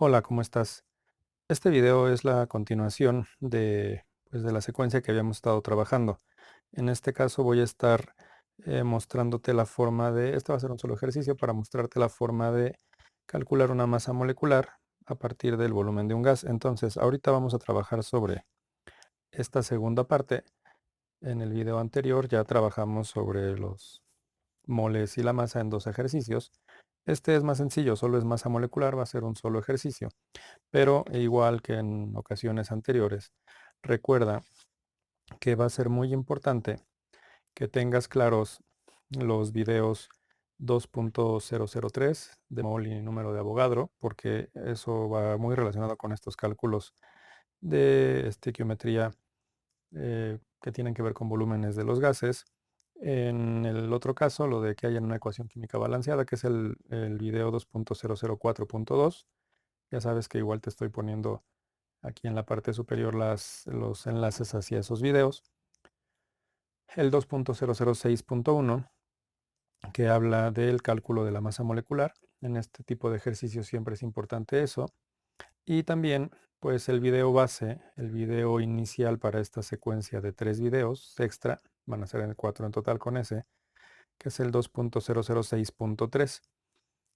Hola, ¿cómo estás? Este video es la continuación de la secuencia que habíamos estado trabajando. En este caso voy a estar mostrándote la forma este va a ser un solo ejercicio para mostrarte la forma de calcular una masa molecular a partir del volumen de un gas. Entonces, ahorita vamos a trabajar sobre esta segunda parte. En el video anterior ya trabajamos sobre los moles y la masa en dos ejercicios. Este es más sencillo, solo es masa molecular, va a ser un solo ejercicio. Pero igual que en ocasiones anteriores, recuerda que va a ser muy importante que tengas claros los videos 2.003 de mol y número de Avogadro, porque eso va muy relacionado con estos cálculos de estequiometría que tienen que ver con volúmenes de los gases. En el otro caso, lo de que haya una ecuación química balanceada, que es el video 2.004.2. Ya sabes que igual te estoy poniendo aquí en la parte superior los enlaces hacia esos videos. El 2.006.1, que habla del cálculo de la masa molecular. En este tipo de ejercicios siempre es importante eso. Y también, pues el video base, el video inicial para esta secuencia de 3 videos extra, van a ser 4 en total con ese, que es el 2.006.3,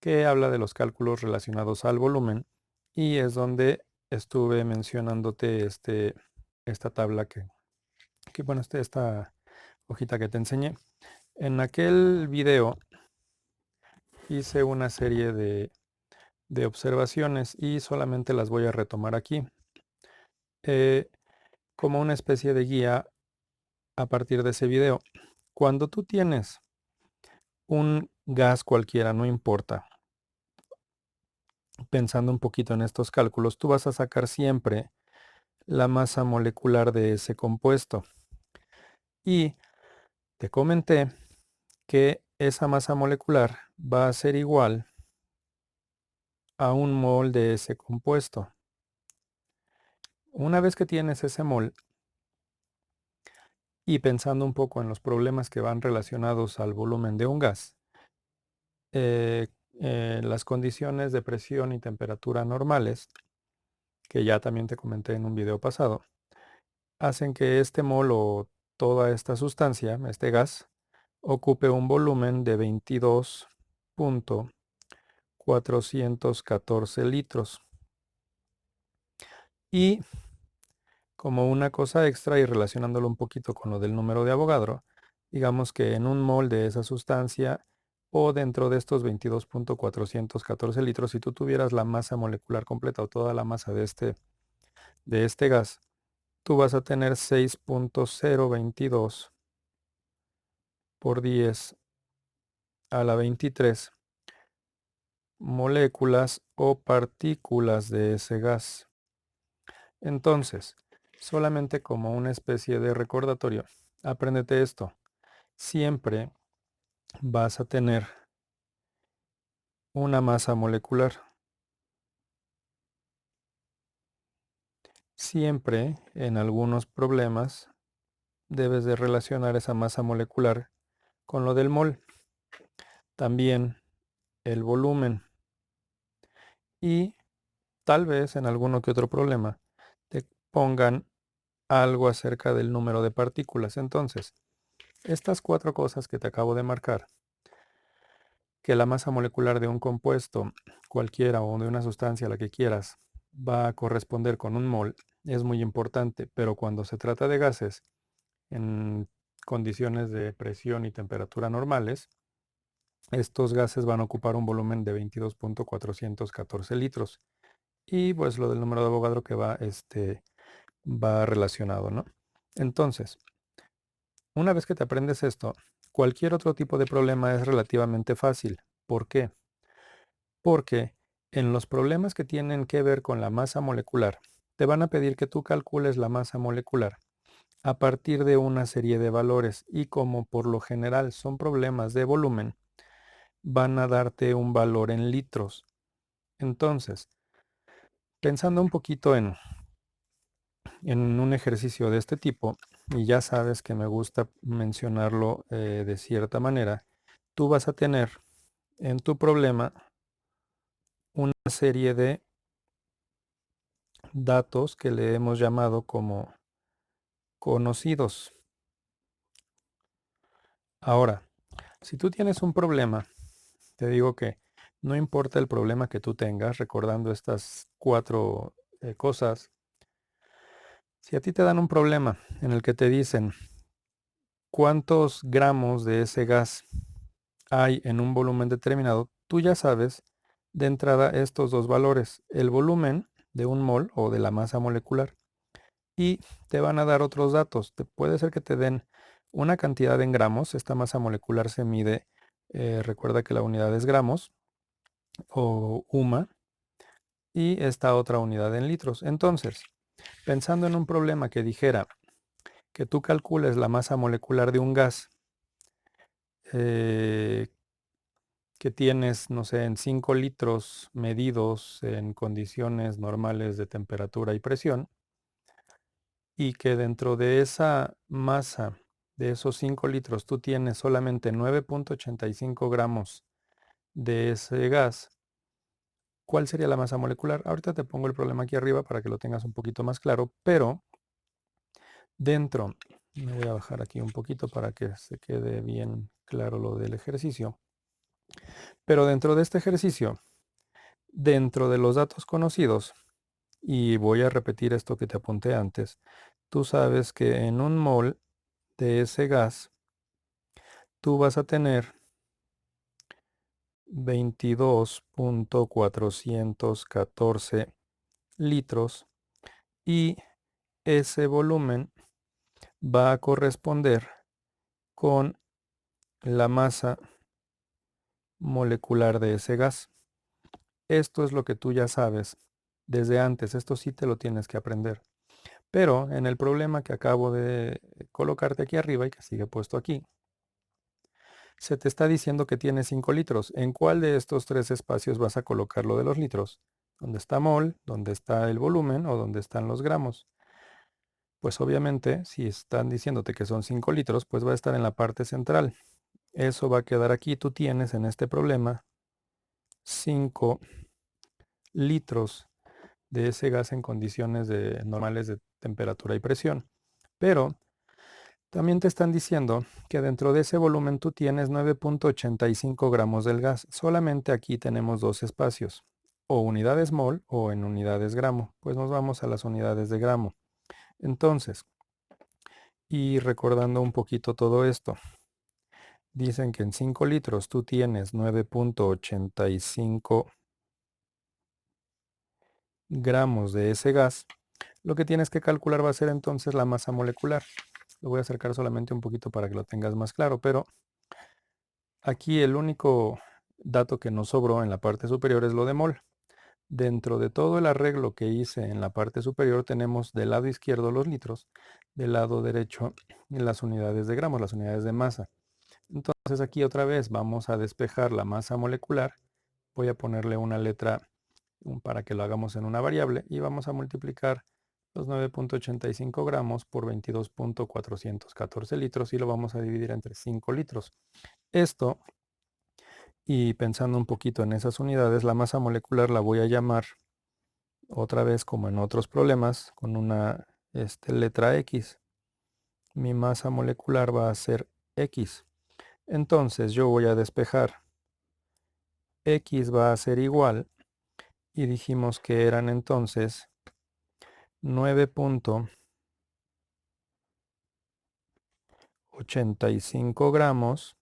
que habla de los cálculos relacionados al volumen y es donde estuve mencionándote esta tabla bueno, esta hojita que te enseñé. En aquel video hice una serie de observaciones y solamente las voy a retomar aquí eh, como una especie de guía a partir de ese video. Cuando tú tienes un gas cualquiera, no importa, pensando un poquito en estos cálculos, tú vas a sacar siempre la masa molecular de ese compuesto. Y te comenté que esa masa molecular va a ser igual a un mol de ese compuesto. Una vez que tienes ese mol y pensando un poco en los problemas que van relacionados al volumen de un gas, eh, las condiciones de presión y temperatura normales, que ya también te comenté en un video pasado, hacen que este mol o toda esta sustancia, este gas, ocupe un volumen de 22.414 litros. Y como una cosa extra y relacionándolo un poquito con lo del número de Avogadro, digamos que en un mol de esa sustancia o dentro de estos 22.414 litros, si tú tuvieras la masa molecular completa o toda la masa de este gas, tú vas a tener 6.022 por 10 a la 23 moléculas o partículas de ese gas. Entonces, solamente como una especie de recordatorio, apréndete esto. Siempre vas a tener una masa molecular. Siempre en algunos problemas debes de relacionar esa masa molecular con lo del mol. También el volumen. Y tal vez en alguno que otro problema te pongan algo acerca del número de partículas. Entonces, estas 4 cosas que te acabo de marcar, que la masa molecular de un compuesto cualquiera o de una sustancia, la que quieras, va a corresponder con un mol, es muy importante, pero cuando se trata de gases en condiciones de presión y temperatura normales, estos gases van a ocupar un volumen de 22.414 litros. Y pues lo del número de Avogadro que va relacionado, ¿no? Entonces, una vez que te aprendes esto, cualquier otro tipo de problema es relativamente fácil. ¿Por qué? Porque en los problemas que tienen que ver con la masa molecular, te van a pedir que tú calcules la masa molecular a partir de una serie de valores y como por lo general son problemas de volumen, van a darte un valor en litros. Entonces, pensando un poquito en un ejercicio de este tipo, y ya sabes que me gusta mencionarlo de cierta manera, tú vas a tener en tu problema una serie de datos que le hemos llamado como conocidos. Ahora, si tú tienes un problema, te digo que no importa el problema que tú tengas, recordando estas cuatro cosas, si a ti te dan un problema en el que te dicen cuántos gramos de ese gas hay en un volumen determinado, tú ya sabes de entrada estos dos valores, el volumen de un mol o de la masa molecular, y te van a dar otros datos. Puede ser que te den una cantidad en gramos, esta masa molecular se mide, recuerda que la unidad es gramos o UMA, y esta otra unidad en litros. Entonces, pensando en un problema que dijera que tú calcules la masa molecular de un gas eh, que tienes, no sé, en 5 litros medidos en condiciones normales de temperatura y presión, y que dentro de esa masa de esos 5 litros tú tienes solamente 9.85 gramos de ese gas, ¿cuál sería la masa molecular? Ahorita te pongo el problema aquí arriba para que lo tengas un poquito más claro, pero dentro, me voy a bajar aquí un poquito para que se quede bien claro lo del ejercicio, pero dentro de este ejercicio, dentro de los datos conocidos, y voy a repetir esto que te apunté antes, tú sabes que en un mol de ese gas, tú vas a tener 22.414 litros y ese volumen va a corresponder con la masa molecular de ese gas. Esto es lo que tú ya sabes desde antes, esto sí te lo tienes que aprender. Pero en el problema que acabo de colocarte aquí arriba y que sigue puesto aquí, se te está diciendo que tiene 5 litros. ¿En cuál de estos tres espacios vas a colocar lo de los litros? ¿Dónde está mol? ¿Dónde está el volumen? ¿O dónde están los gramos? Pues obviamente, si están diciéndote que son 5 litros, pues va a estar en la parte central. Eso va a quedar aquí. Tú tienes en este problema 5 litros de ese gas en condiciones normales de temperatura y presión. Pero también te están diciendo que dentro de ese volumen tú tienes 9.85 gramos del gas. Solamente aquí tenemos dos espacios, o unidades mol o en unidades gramo. Pues nos vamos a las unidades de gramo. Entonces, y recordando un poquito todo esto, dicen que en 5 litros tú tienes 9.85 gramos de ese gas. Lo que tienes que calcular va a ser entonces la masa molecular. Lo voy a acercar solamente un poquito para que lo tengas más claro, pero aquí el único dato que nos sobró en la parte superior es lo de mol. Dentro de todo el arreglo que hice en la parte superior tenemos del lado izquierdo los litros, del lado derecho las unidades de gramos, las unidades de masa. Entonces aquí otra vez vamos a despejar la masa molecular. Voy a ponerle una letra para que lo hagamos en una variable y vamos a multiplicar los 9.85 gramos por 22.414 litros y lo vamos a dividir entre 5 litros. Esto, y pensando un poquito en esas unidades, la masa molecular la voy a llamar otra vez como en otros problemas con una letra X. Mi masa molecular va a ser X. Entonces yo voy a despejar. X va a ser igual, y dijimos que eran entonces 9.85 gramos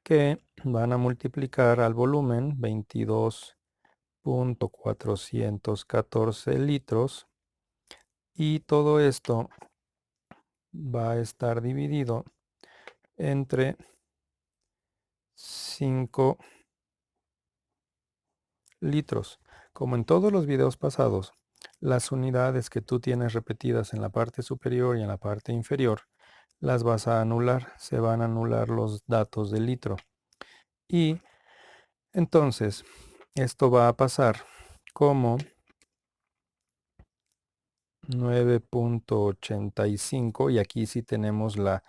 que van a multiplicar al volumen 22.414 litros, y todo esto va a estar dividido entre 5 litros. Como en todos los videos pasados, las unidades que tú tienes repetidas en la parte superior y en la parte inferior las vas a anular, se van a anular los datos del litro. Y entonces, esto va a pasar como 9.85, y aquí sí tenemos la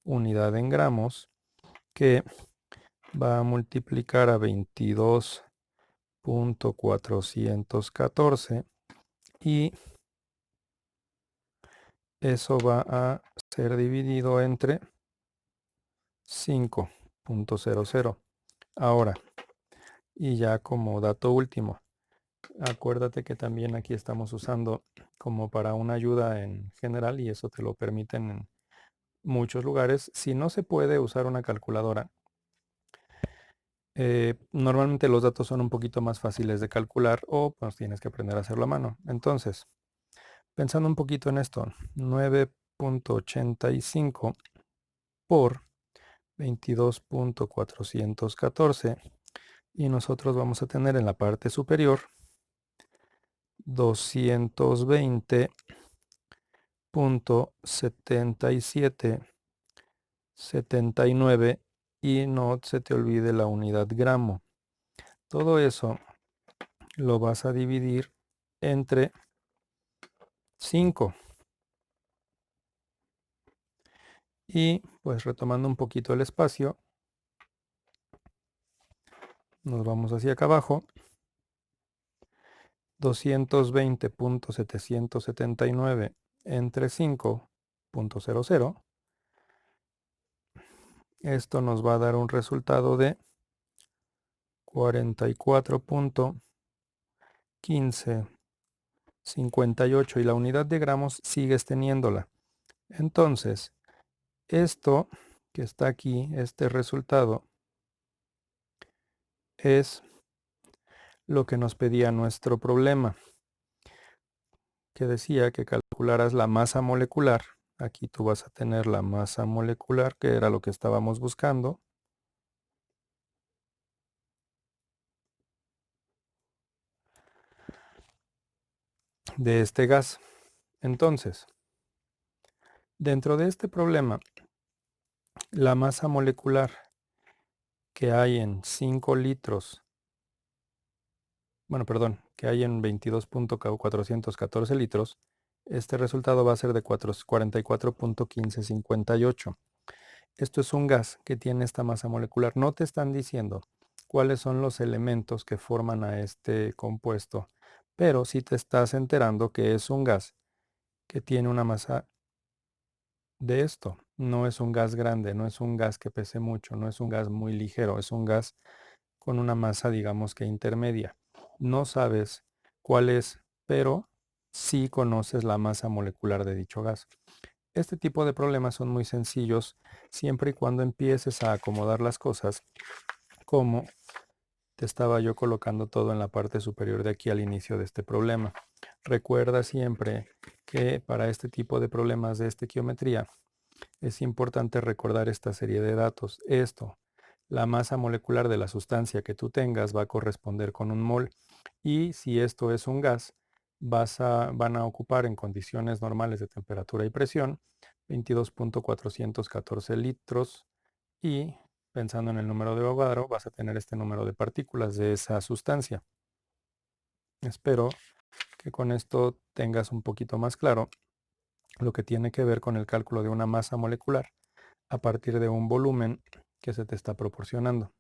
unidad en gramos, que va a multiplicar a 22.414 y eso va a ser dividido entre 5.00. Ahora, y ya como dato último, acuérdate que también aquí estamos usando como para una ayuda en general y eso te lo permiten en muchos lugares. Si no se puede usar una calculadora, normalmente los datos son un poquito más fáciles de calcular o pues tienes que aprender a hacerlo a mano. Entonces, pensando un poquito en esto, 9.85 por 22.414 y nosotros vamos a tener en la parte superior 220.7779 y no se te olvide la unidad gramo. Todo eso lo vas a dividir entre 5. Y pues retomando un poquito el espacio, nos vamos hacia acá abajo. 220.779 entre 5.00. Esto nos va a dar un resultado de 44.1558 y la unidad de gramos sigues teniéndola. Entonces, esto que está aquí, este resultado, es lo que nos pedía nuestro problema, que decía que calcularas la masa molecular. Aquí tú vas a tener la masa molecular, que era lo que estábamos buscando, de este gas. Entonces, dentro de este problema, la masa molecular que hay en 5 litros, bueno, perdón, que hay en 22.414 litros, este resultado va a ser de 44.1558. Esto es un gas que tiene esta masa molecular. No te están diciendo cuáles son los elementos que forman a este compuesto, pero sí te estás enterando que es un gas que tiene una masa de esto. No es un gas grande, no es un gas que pese mucho, no es un gas muy ligero, es un gas con una masa, digamos que intermedia. No sabes cuál es, pero sí conoces la masa molecular de dicho gas. Este tipo de problemas son muy sencillos siempre y cuando empieces a acomodar las cosas como te estaba yo colocando todo en la parte superior de aquí al inicio de este problema. Recuerda siempre que para este tipo de problemas de estequiometría es importante recordar esta serie de datos. Esto, la masa molecular de la sustancia que tú tengas va a corresponder con un mol y si esto es un gas, van a ocupar en condiciones normales de temperatura y presión 22.414 litros y pensando en el número de Avogadro vas a tener este número de partículas de esa sustancia. Espero que con esto tengas un poquito más claro lo que tiene que ver con el cálculo de una masa molecular a partir de un volumen que se te está proporcionando.